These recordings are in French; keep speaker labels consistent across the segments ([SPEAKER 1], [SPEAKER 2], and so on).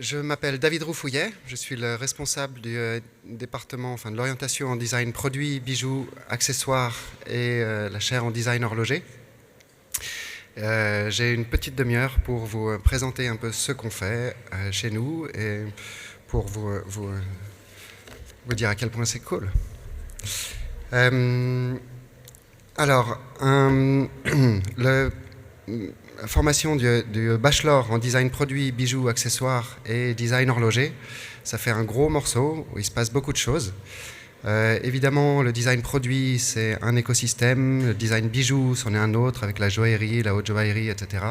[SPEAKER 1] Je m'appelle David Roufouillet, je suis le responsable du département, de l'orientation en design produits, bijoux, accessoires et la chaire en design horloger. J'ai une petite demi-heure pour vous présenter un peu ce qu'on fait chez nous et pour vous dire à quel point c'est cool. La formation du bachelor en design produits, bijoux, accessoires et design horloger, ça fait un gros morceau où il se passe beaucoup de choses. Évidemment, le design produit, c'est un écosystème. Le design bijoux, c'en est un autre avec la joaillerie, la haute joaillerie, etc.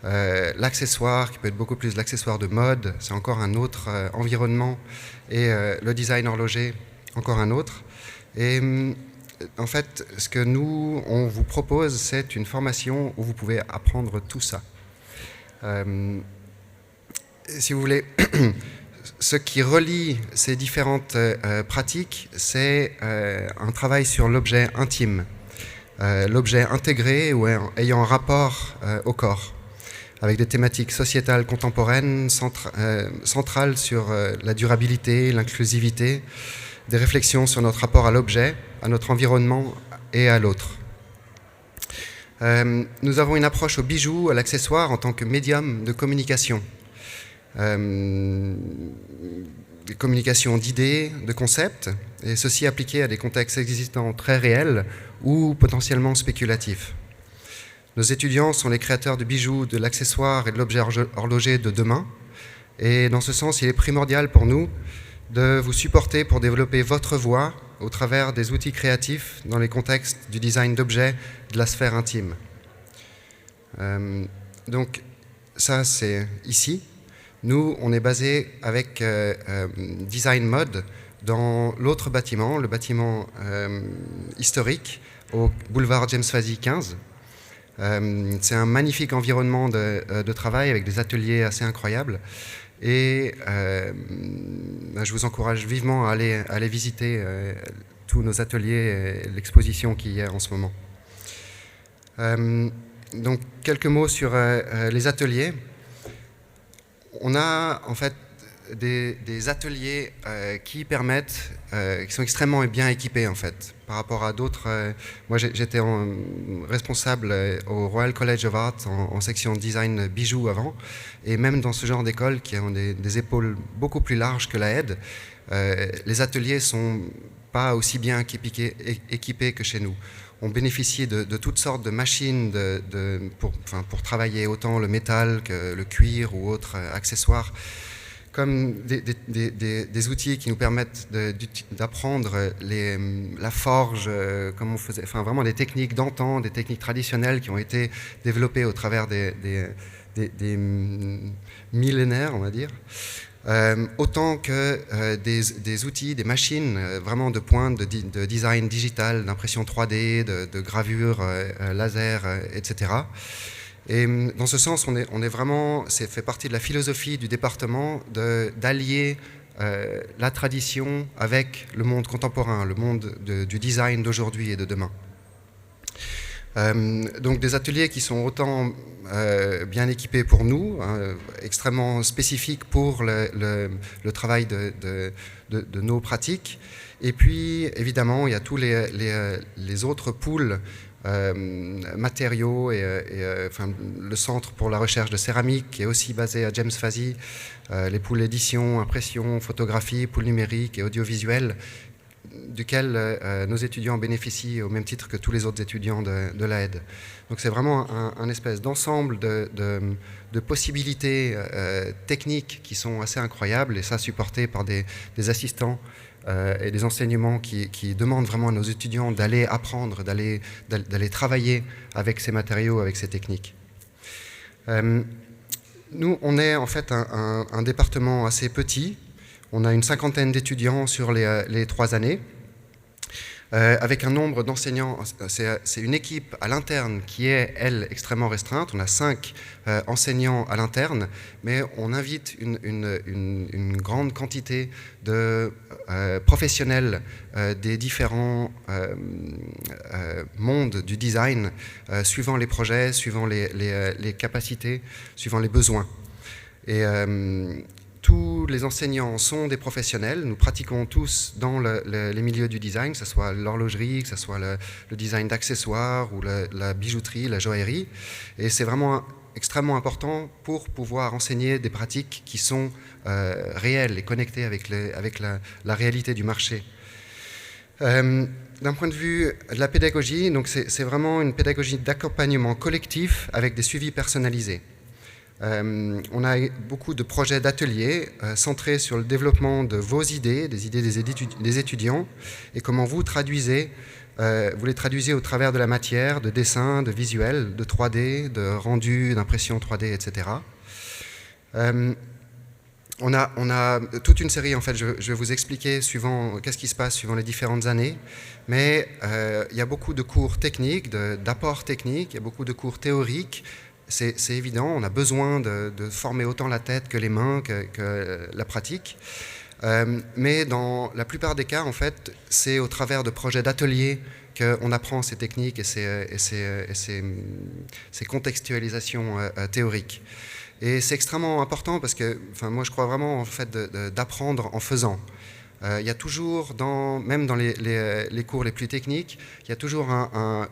[SPEAKER 1] L'accessoire, qui peut être beaucoup plus l'accessoire de mode, c'est encore un autre environnement. Et le design horloger, encore un autre. Et en fait, ce que nous, on vous propose, c'est une formation où vous pouvez apprendre tout ça. Si vous voulez, ce qui relie ces différentes pratiques, c'est un travail sur l'objet intime, l'objet intégré ou ayant un rapport au corps, avec des thématiques sociétales contemporaines, centrales sur la durabilité, l'inclusivité, des réflexions sur notre rapport à l'objet, à notre environnement et à l'autre. Nous avons une approche au bijou, à l'accessoire en tant que médium de communication. Des communications d'idées, de concepts, et ceci appliqué à des contextes existants très réels ou potentiellement spéculatifs. Nos étudiants sont les créateurs de bijoux, de l'accessoire et de l'objet horloger de demain, et dans ce sens, il est primordial pour nous de vous supporter pour développer votre voix au travers des outils créatifs dans les contextes du design d'objets de la sphère intime. Donc ça, c'est ici. Nous, on est basé avec Design Mode dans l'autre bâtiment, le bâtiment historique au boulevard James Fasy 15. C'est un magnifique environnement de travail avec des ateliers assez incroyables. Et je vous encourage vivement à aller visiter tous nos ateliers et l'exposition qu'il y a en ce moment. Donc, quelques mots sur les ateliers. On a en fait des ateliers qui permettent, qui sont extrêmement bien équipés en fait, par rapport à d'autres. Moi j'étais responsable au Royal College of Art en section design bijoux avant, et même dans ce genre d'école qui ont des épaules beaucoup plus larges que la aide, les ateliers sont pas aussi bien équipés que chez nous. On bénéficie de toutes sortes de machines pour travailler autant le métal que le cuir ou autres accessoires, comme des outils qui nous permettent d'apprendre la forge, comme on faisait, vraiment des techniques d'antan, des techniques traditionnelles qui ont été développées au travers des millénaires, on va dire. Autant que des outils, des machines vraiment de pointe de design digital, d'impression 3D, de gravure laser, etc. Et dans ce sens, on est vraiment, c'est fait partie de la philosophie du département d'allier la tradition avec le monde contemporain, le monde du design d'aujourd'hui et de demain. Donc des ateliers qui sont autant bien équipés pour nous, extrêmement spécifiques pour le travail de nos pratiques. Et puis évidemment, il y a tous les autres pools matériaux et le centre pour la recherche de céramique qui est aussi basé à James Fasy, les pools édition, impression, photographie, pools numériques et audiovisuels, duquel nos étudiants bénéficient au même titre que tous les autres étudiants de l'AED. Donc c'est vraiment un espèce d'ensemble de possibilités techniques qui sont assez incroyables, et ça supporté par des assistants et des enseignements qui demandent vraiment à nos étudiants d'aller apprendre, d'aller travailler avec ces matériaux, avec ces techniques. Nous, on est en fait un département assez petit. On a une cinquantaine d'étudiants sur les 3 années, avec un nombre d'enseignants. C'est une équipe à l'interne qui est, elle, extrêmement restreinte. On a 5 enseignants à l'interne, mais on invite une grande quantité de professionnels des différents mondes du design, suivant les projets, suivant les capacités, suivant les besoins. Et tous les enseignants sont des professionnels. Nous pratiquons tous dans les milieux du design, que ce soit l'horlogerie, que ce soit le design d'accessoires ou la bijouterie, la joaillerie. Et c'est vraiment extrêmement important pour pouvoir enseigner des pratiques qui sont réelles et connectées avec la réalité du marché. D'un point de vue de la pédagogie, donc c'est vraiment une pédagogie d'accompagnement collectif avec des suivis personnalisés. On a beaucoup de projets d'ateliers centrés sur le développement de vos idées, des idées des étudiants, et comment vous les traduisez au travers de la matière, de dessins, de visuels, de 3D, de rendus, d'impressions 3D, etc. On a toute une série, en fait, je vais vous expliquer suivant qu'est-ce qui se passe suivant les différentes années, mais il y a beaucoup de cours techniques, d'apports techniques, il y a beaucoup de cours théoriques. C'est évident, on a besoin de former autant la tête que les mains, que la pratique. Mais dans la plupart des cas, en fait, c'est au travers de projets d'ateliers qu'on apprend ces techniques et ces contextualisations théoriques. Et c'est extrêmement important parce que, moi je crois vraiment en fait d'apprendre en faisant. Il y a toujours, même dans les cours les plus techniques, il y a toujours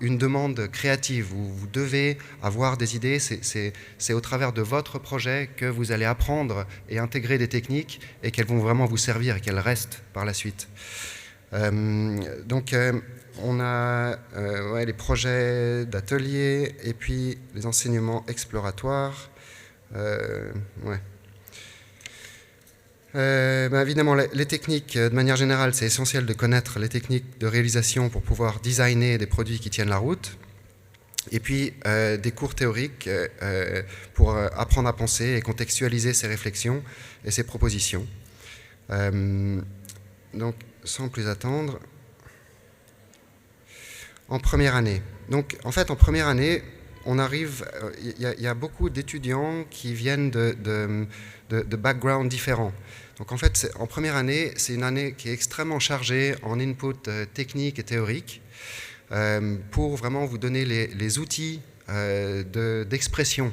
[SPEAKER 1] une demande créative où vous devez avoir des idées. C'est au travers de votre projet que vous allez apprendre et intégrer des techniques et qu'elles vont vraiment vous servir et qu'elles restent par la suite. Donc on a les projets d'ateliers et puis les enseignements exploratoires. Évidemment, les techniques, de manière générale, c'est essentiel de connaître les techniques de réalisation pour pouvoir designer des produits qui tiennent la route. Et puis, des cours théoriques pour apprendre à penser et contextualiser ses réflexions et ses propositions. Donc, sans plus attendre, en première année. Donc, en fait, en première année, on arrive, il y a beaucoup d'étudiants qui viennent de backgrounds différents. Donc en fait, en première année, c'est une année qui est extrêmement chargée en input technique et théorique pour vraiment vous donner les outils d'expression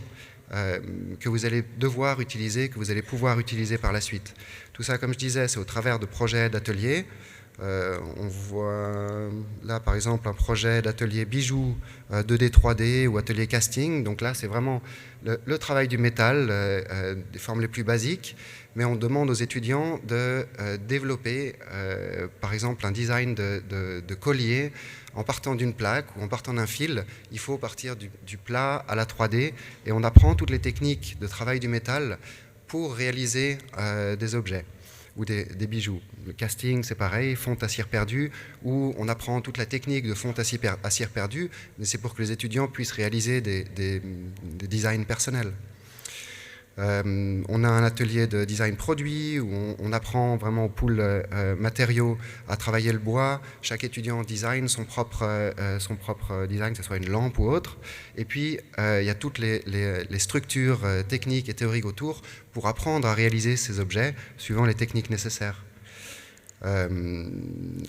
[SPEAKER 1] que vous allez devoir utiliser, que vous allez pouvoir utiliser par la suite. Tout ça, comme je disais, c'est au travers de projets d'ateliers. On voit là par exemple un projet d'atelier bijoux 2D, 3D ou atelier casting. Donc là c'est vraiment le travail du métal, des formes les plus basiques, mais on demande aux étudiants de développer par exemple un design de collier en partant d'une plaque ou en partant d'un fil. Il faut partir du plat à la 3D et on apprend toutes les techniques de travail du métal pour réaliser des objets ou des bijoux. Le casting, c'est pareil, fonte à cire perdue, où on apprend toute la technique de fonte à cire perdue, mais c'est pour que les étudiants puissent réaliser des designs personnels. On a un atelier de design produit où on apprend vraiment au pool matériaux à travailler le bois. Chaque étudiant design son propre design, que ce soit une lampe ou autre. Et puis, il y a toutes les structures techniques et théoriques autour pour apprendre à réaliser ces objets suivant les techniques nécessaires.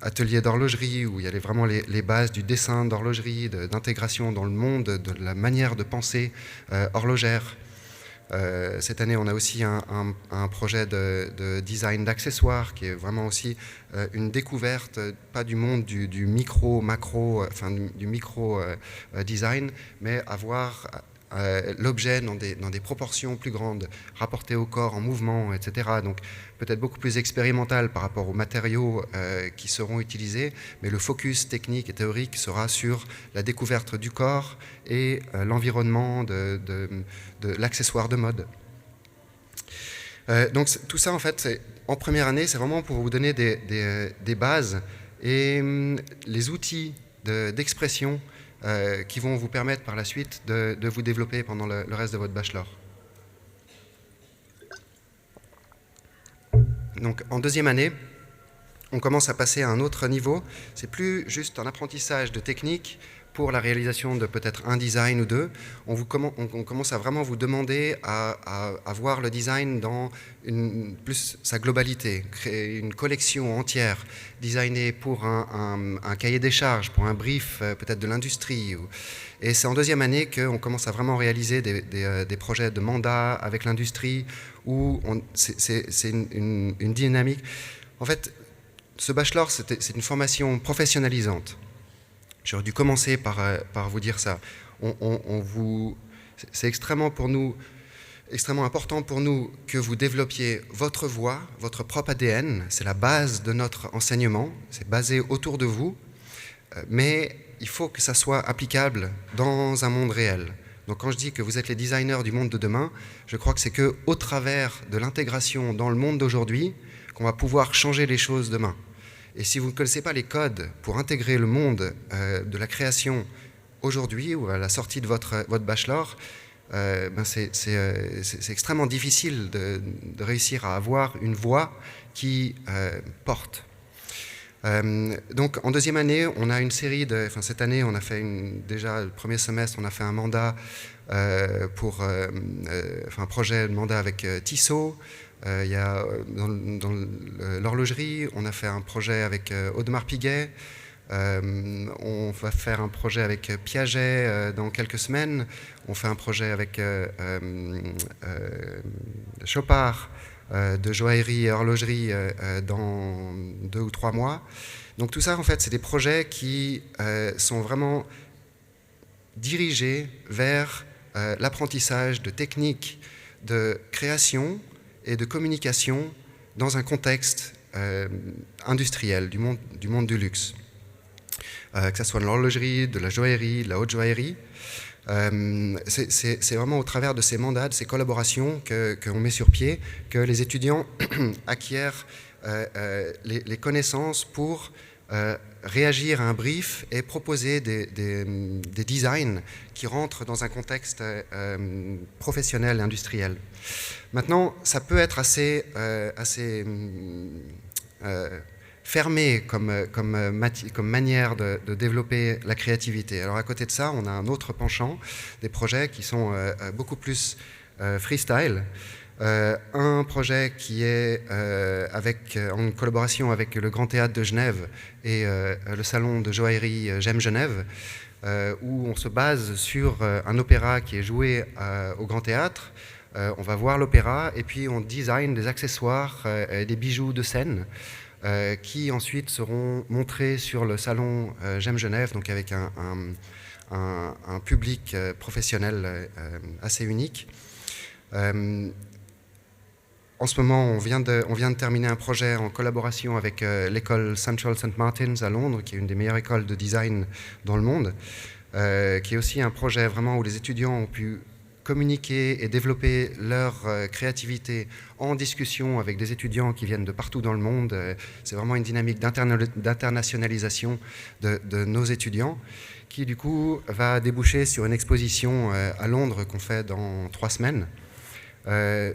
[SPEAKER 1] Atelier d'horlogerie où il y a vraiment les bases du dessin d'horlogerie, d'intégration dans le monde, de la manière de penser horlogère. Cette année, on a aussi un projet de design d'accessoires qui est vraiment aussi une découverte, pas du monde du micro-macro, du micro-design, mais avoir l'objet dans des proportions plus grandes, rapporté au corps en mouvement, etc. Donc peut-être beaucoup plus expérimental par rapport aux matériaux qui seront utilisés, mais le focus technique et théorique sera sur la découverte du corps et l'environnement de l'accessoire de mode. Donc tout ça, en fait, en première année, c'est vraiment pour vous donner des bases et les outils d'expression qui vont vous permettre par la suite de vous développer pendant le reste de votre bachelor. Donc en deuxième année, on commence à passer à un autre niveau. C'est plus juste un apprentissage de technique, pour la réalisation de peut-être un design ou deux, on commence à vraiment vous demander à voir le design dans plus sa globalité, créer une collection entière, designée pour un cahier des charges, pour un brief peut-être de l'industrie. Et c'est en deuxième année qu'on commence à vraiment réaliser des projets de mandat avec l'industrie, où c'est une dynamique. En fait, ce bachelor, c'est une formation professionnalisante. J'aurais dû commencer par vous dire ça. C'est extrêmement important pour nous que vous développiez votre voix, votre propre ADN. C'est la base de notre enseignement. C'est basé autour de vous. Mais il faut que ça soit applicable dans un monde réel. Donc quand je dis que vous êtes les designers du monde de demain, je crois que c'est qu'au travers de l'intégration dans le monde d'aujourd'hui qu'on va pouvoir changer les choses demain. Et si vous ne connaissez pas les codes pour intégrer le monde de la création aujourd'hui ou à la sortie de votre bachelor, c'est extrêmement difficile de réussir à avoir une voix qui porte. Donc en deuxième année, on a une série cette année, on a fait déjà le premier semestre, on a fait un mandat pour un projet de mandat avec Tissot. Il y a dans l'horlogerie, on a fait un projet avec Audemars Piguet. On va faire un projet avec Piaget dans quelques semaines. On fait un projet avec Chopard de joaillerie et horlogerie dans 2 ou 3 mois. Donc tout ça, en fait, c'est des projets qui sont vraiment dirigés vers l'apprentissage de techniques de création et de communication dans un contexte industriel du monde du luxe. Que ce soit de l'horlogerie, de la joaillerie, de la haute joaillerie. C'est vraiment au travers de ces mandats, de ces collaborations qu'on met sur pied, que les étudiants acquièrent les connaissances pour réagir à un brief et proposer des designs qui rentrent dans un contexte professionnel et industriel. Maintenant, ça peut être assez fermé comme manière de développer la créativité. Alors à côté de ça, on a un autre penchant, des projets qui sont beaucoup plus freestyle. Un projet qui est en collaboration avec le Grand Théâtre de Genève et le salon de joaillerie J'aime Genève, où on se base sur un opéra qui est joué au Grand Théâtre. On va voir l'opéra et puis on design des accessoires et des bijoux de scène qui ensuite seront montrés sur le salon J'aime Genève, donc avec un public professionnel assez unique. En ce moment, on vient de terminer un projet en collaboration avec l'école Central St. Martin's à Londres, qui est une des meilleures écoles de design dans le monde, qui est aussi un projet vraiment où les étudiants ont pu communiquer et développer leur créativité en discussion avec des étudiants qui viennent de partout dans le monde. C'est vraiment une dynamique d'internationalisation de nos étudiants qui, du coup, va déboucher sur une exposition à Londres qu'on fait dans 3 semaines.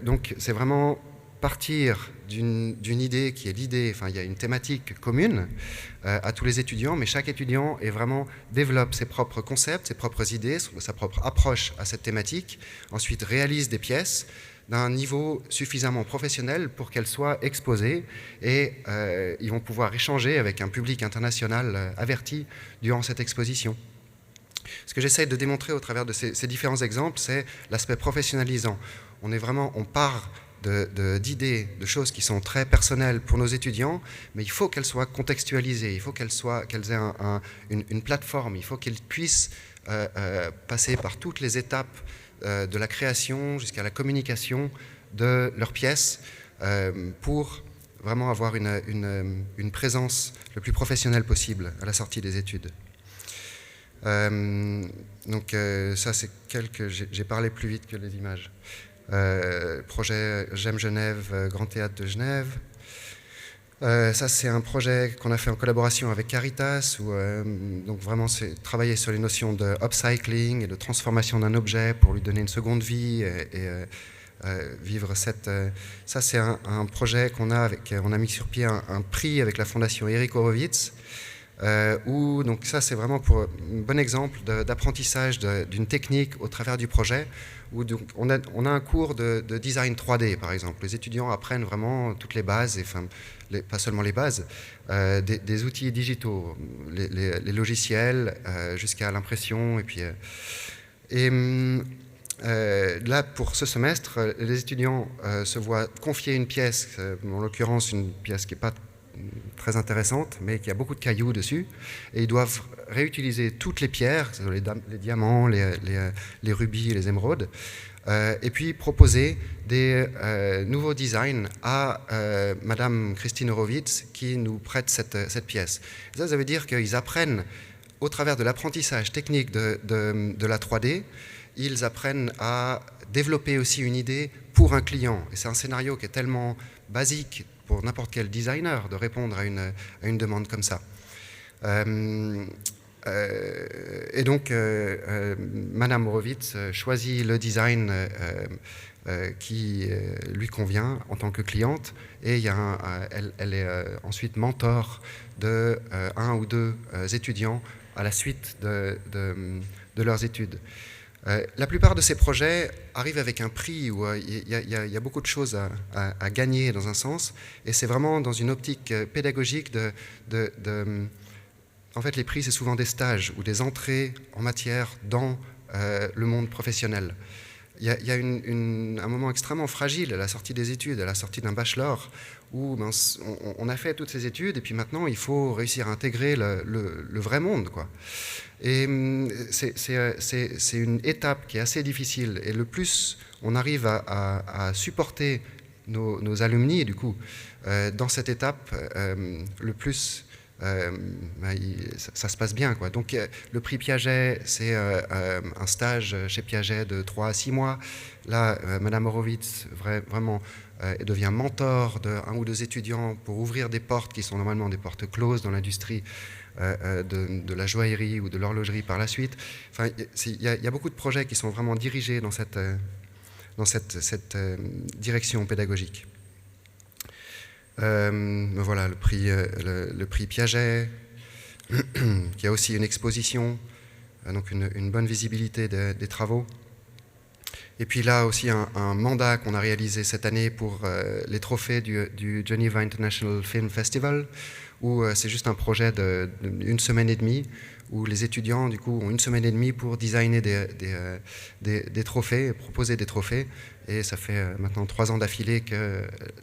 [SPEAKER 1] Donc, c'est vraiment partir d'une idée qui est l'idée, enfin il y a une thématique commune à tous les étudiants, mais chaque étudiant développe ses propres concepts, ses propres idées, sa propre approche à cette thématique, ensuite réalise des pièces d'un niveau suffisamment professionnel pour qu'elles soient exposées et ils vont pouvoir échanger avec un public international averti durant cette exposition. Ce que j'essaie de démontrer au travers de ces différents exemples, c'est l'aspect professionnalisant. On part d'idées, de choses qui sont très personnelles pour nos étudiants, mais il faut qu'elles soient contextualisées, il faut qu'elles aient une plateforme, il faut qu'ils puissent passer par toutes les étapes de la création jusqu'à la communication de leurs pièces pour vraiment avoir une présence le plus professionnelle possible à la sortie des études. Donc ça c'est j'ai parlé plus vite que les images. Projet J'aime Genève, Grand Théâtre de Genève. Ça c'est un projet qu'on a fait en collaboration avec Caritas où donc vraiment c'est travailler sur les notions de upcycling et de transformation d'un objet pour lui donner une seconde vie et vivre cette... ça c'est un projet on a mis sur pied un prix avec la fondation Eric Horowitz Donc ça, c'est vraiment pour un bon exemple d'apprentissage d'une technique au travers du projet, où donc on a un cours de design 3D, par exemple. Les étudiants apprennent vraiment toutes les bases, pas seulement les bases, des outils digitaux, les logiciels, jusqu'à l'impression, là, pour ce semestre, les étudiants se voient confier une pièce, en l'occurrence une pièce qui n'est pas très intéressante, mais qui a beaucoup de cailloux dessus, et ils doivent réutiliser toutes les pierres, les diamants, les rubis, les émeraudes, et puis proposer des nouveaux designs à Madame Christine Horowitz, qui nous prête cette pièce. Ça veut dire qu'ils apprennent, au travers de l'apprentissage technique de la 3D, ils apprennent à développer aussi une idée pour un client. Et c'est un scénario qui est tellement basique pour n'importe quel designer de répondre à une demande comme ça. Et donc, Madame Horowitz choisit le design qui lui convient en tant que cliente, et elle est ensuite mentor de un ou deux étudiants à la suite de leurs études. La plupart de ces projets arrivent avec un prix où il y a beaucoup de choses à gagner dans un sens, et c'est vraiment dans une optique pédagogique en fait, les prix, c'est souvent des stages ou des entrées en matière dans le monde professionnel. Il y a un moment extrêmement fragile à la sortie des études, à la sortie d'un bachelor, où on a fait toutes ces études, et puis maintenant, il faut réussir à intégrer le vrai monde, quoi. Et c'est une étape qui est assez difficile, et le plus on arrive à supporter nos alumni, du coup, dans cette étape, le plus ça se passe bien, quoi. Donc le prix Piaget, c'est un stage chez Piaget de 3 à 6 mois. Là, Madame Horowitz vraiment devient mentor d'un ou deux étudiants pour ouvrir des portes qui sont normalement des portes closes dans l'industrie de la joaillerie ou de l'horlogerie par la suite. Enfin, il y a beaucoup de projets qui sont vraiment dirigés dans cette direction pédagogique. Voilà le prix Piaget, qui a aussi une exposition, donc une bonne visibilité des travaux. Et puis là aussi un mandat qu'on a réalisé cette année pour les trophées du Geneva International Film Festival, où c'est juste un projet d'une semaine et demie, où les étudiants du coup ont une semaine et demie pour designer des trophées, proposer des trophées. Et ça fait maintenant 3 ans d'affilée que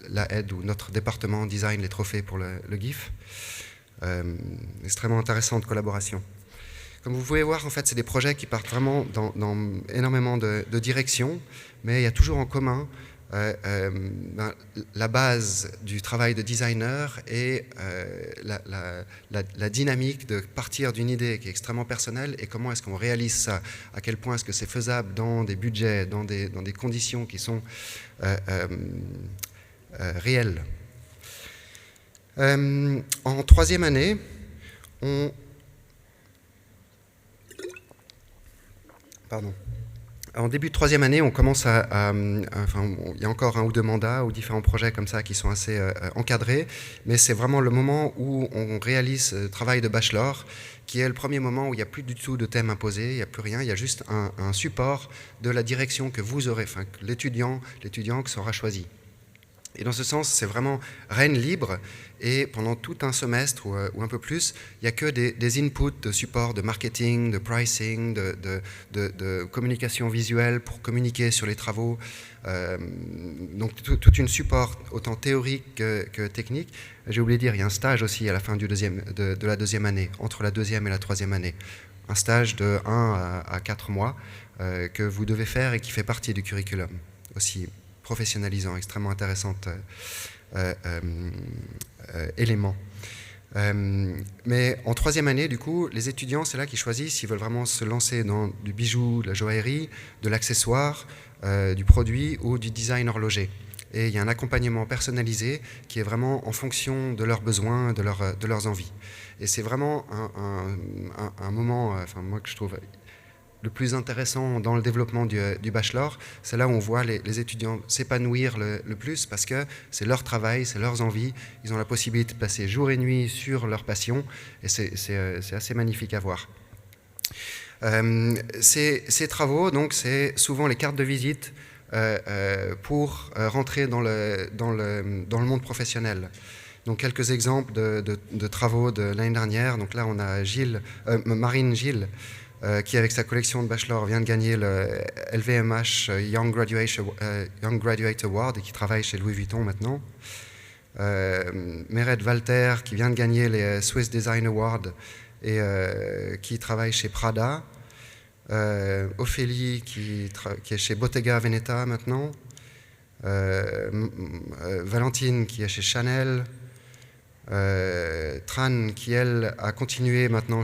[SPEAKER 1] la aide ou notre département design les trophées pour le GIF. Extrêmement intéressante collaboration. Comme vous pouvez voir, en fait, c'est des projets qui partent vraiment dans énormément de directions, mais il y a toujours en commun la base du travail de designer et la dynamique de partir d'une idée qui est extrêmement personnelle, et comment est-ce qu'on réalise ça, à quel point est-ce que c'est faisable dans des budgets, dans des conditions qui sont réelles. En 3e année, en début de 3e année, on commence il y a encore 1 ou 2 mandats ou différents projets comme ça qui sont assez encadrés, mais c'est vraiment le moment où on réalise ce travail de bachelor, qui est le premier moment où il n'y a plus du tout de thème imposé, il n'y a plus rien, il y a juste un support de la direction que vous aurez, enfin l'étudiant qui sera choisi. Et dans ce sens, c'est vraiment règne libre, et pendant tout un semestre ou un peu plus, il n'y a que des inputs de support, de marketing, de pricing, de communication visuelle pour communiquer sur les travaux. Donc toute une support autant théorique que technique. J'ai oublié de dire, il y a un stage aussi à la fin de la 2e année, entre la 2e et la 3e année. Un stage de 1 à 4 mois que vous devez faire et qui fait partie du curriculum aussi. Professionnalisant, extrêmement intéressante élément. Mais en 3e année, du coup, les étudiants, c'est là qu'ils choisissent s'ils veulent vraiment se lancer dans du bijou, de la joaillerie, de l'accessoire, du produit ou du design horloger. Et il y a un accompagnement personnalisé qui est vraiment en fonction de leurs besoins, de leurs envies. Et c'est vraiment un moment, moi, que je trouve le plus intéressant dans le développement du bachelor. C'est là où on voit les étudiants s'épanouir le plus parce que c'est leur travail, c'est leurs envies. Ils ont la possibilité de passer jour et nuit sur leur passion et c'est assez magnifique à voir. Ces travaux, donc, c'est souvent les cartes de visite pour rentrer dans le monde professionnel. Donc quelques exemples de travaux de l'année dernière. Donc là, on a Marine Gilles, qui avec sa collection de bachelor vient de gagner le LVMH Young Graduate Award et qui travaille chez Louis Vuitton maintenant. Meret Walter, qui vient de gagner les Swiss Design Awards et qui travaille chez Prada. Ophélie, qui est chez Bottega Veneta maintenant. Valentine, qui est chez Chanel. Tran, qui elle a continué maintenant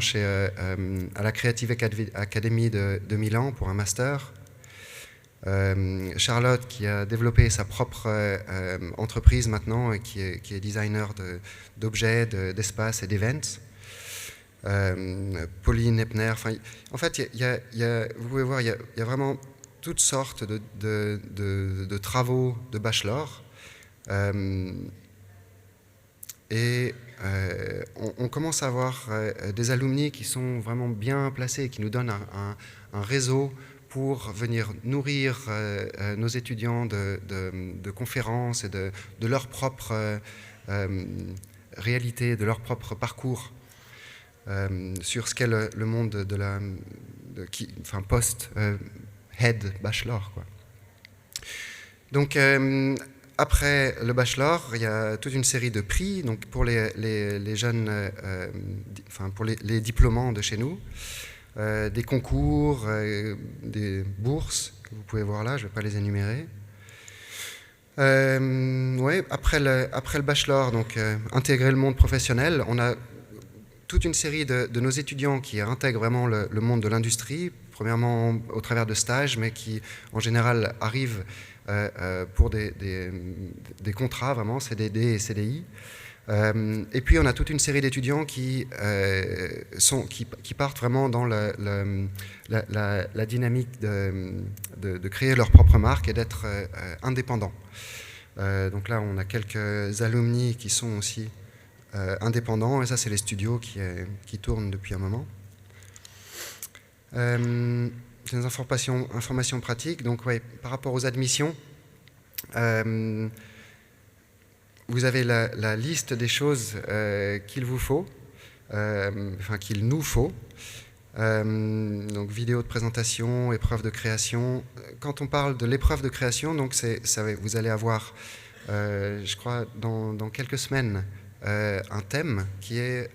[SPEAKER 1] à la Creative Academy de Milan pour un master. Charlotte, qui a développé sa propre entreprise maintenant et qui est designer d'objets, d'espaces et d'events. Pauline Epner. En fait, vous pouvez voir, il y a vraiment toutes sortes de travaux de bachelor. Et on commence à avoir des alumni qui sont vraiment bien placés, qui nous donnent un réseau pour venir nourrir nos étudiants de conférences et de leur propre réalité, de leur propre parcours sur ce qu'est le monde post-head bachelor, quoi. Donc, après le bachelor, il y a toute une série de prix donc pour les jeunes, pour les diplômants de chez nous, des concours, des bourses que vous pouvez voir là, je ne vais pas les énumérer. Ouais, après le bachelor, donc intégrer le monde professionnel, on a toute une série de nos étudiants qui intègrent vraiment le monde de l'industrie, premièrement au travers de stages, mais qui en général arrivent pour des contrats vraiment, CDD et CDI. Et puis on a toute une série d'étudiants qui partent vraiment dans la dynamique de créer leur propre marque et d'être indépendants. Donc là on a quelques alumni qui sont aussi indépendants, et ça c'est les studios qui tournent depuis un moment. Des informations pratiques. Donc ouais, par rapport aux admissions, vous avez la liste des choses qu'il vous faut, qu'il nous faut. Donc vidéo de présentation, épreuve de création. Quand on parle de l'épreuve de création, donc vous allez avoir, je crois, dans quelques semaines, un thème qui est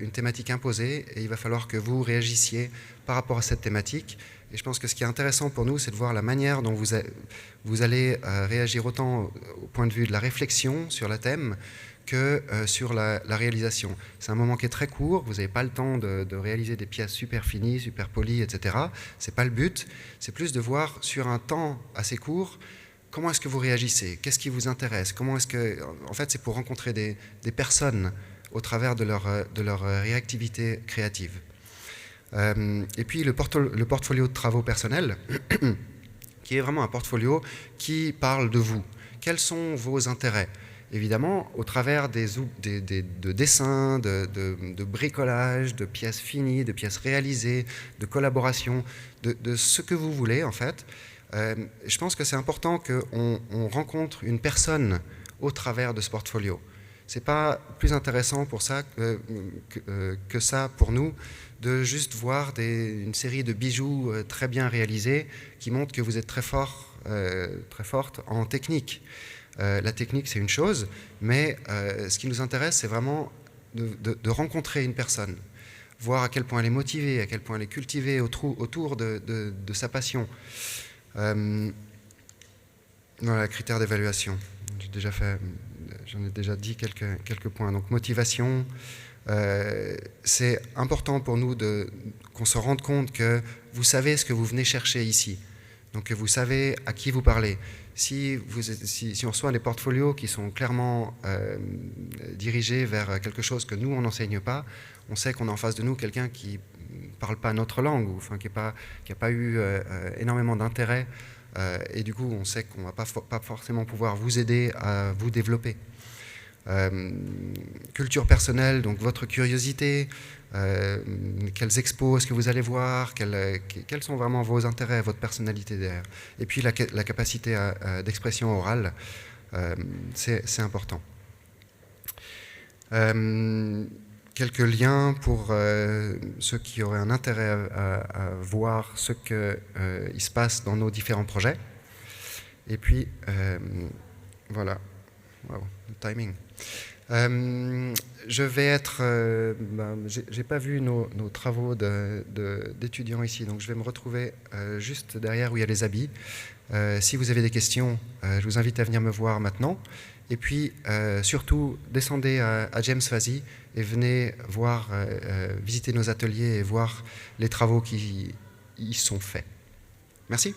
[SPEAKER 1] une thématique imposée, et il va falloir que vous réagissiez par rapport à cette thématique. Et je pense que ce qui est intéressant pour nous, c'est de voir la manière dont vous allez réagir autant au point de vue de la réflexion sur le thème que sur la réalisation. C'est un moment qui est très court, vous n'avez pas le temps de réaliser des pièces super finies, super polies, etc. Ce n'est pas le but, c'est plus de voir sur un temps assez court comment est-ce que vous réagissez, qu'est-ce qui vous intéresse, comment est-ce que... En fait, c'est pour rencontrer des personnes au travers de leur réactivité créative. Et puis le portfolio de travaux personnels, qui est vraiment un portfolio qui parle de vous. Quels sont vos intérêts? Évidemment, au travers de dessins, de bricolage, de pièces finies, de pièces réalisées, de collaboration, de ce que vous voulez en fait. Je pense que c'est important qu'on rencontre une personne au travers de ce portfolio. C'est pas plus intéressant pour ça que ça pour nous de juste voir une série de bijoux très bien réalisés qui montrent que vous êtes très fort, très forte en technique. La technique, c'est une chose, mais ce qui nous intéresse, c'est vraiment de rencontrer une personne, voir à quel point elle est motivée, à quel point elle est cultivée autour de sa passion. Voilà, critères d'évaluation. J'en ai déjà dit quelques points. Donc, motivation, c'est important pour nous qu'on se rende compte que vous savez ce que vous venez chercher ici. Donc, que vous savez à qui vous parlez. Si on reçoit des portfolios qui sont clairement dirigés vers quelque chose que nous, on n'enseigne pas, on sait qu'on a en face de nous quelqu'un qui parle pas notre langue, ou enfin, qui n'a pas eu énormément d'intérêt, et du coup on sait qu'on ne va pas forcément pouvoir vous aider à vous développer. Culture personnelle, donc votre curiosité, quelles expos est-ce que vous allez voir, quels sont vraiment vos intérêts, votre personnalité derrière. Et puis la capacité d'expression orale, c'est important. Quelques liens pour ceux qui auraient un intérêt à voir ce qu'il se passe dans nos différents projets. Et puis, voilà. Wow, le timing. Je vais être... j'ai pas vu nos travaux d'étudiants ici, donc je vais me retrouver juste derrière où il y a les habits. Si vous avez des questions, je vous invite à venir me voir maintenant. Et puis, surtout, descendez à James Fazi et venez voir, visiter nos ateliers et voir les travaux qui y sont faits. Merci.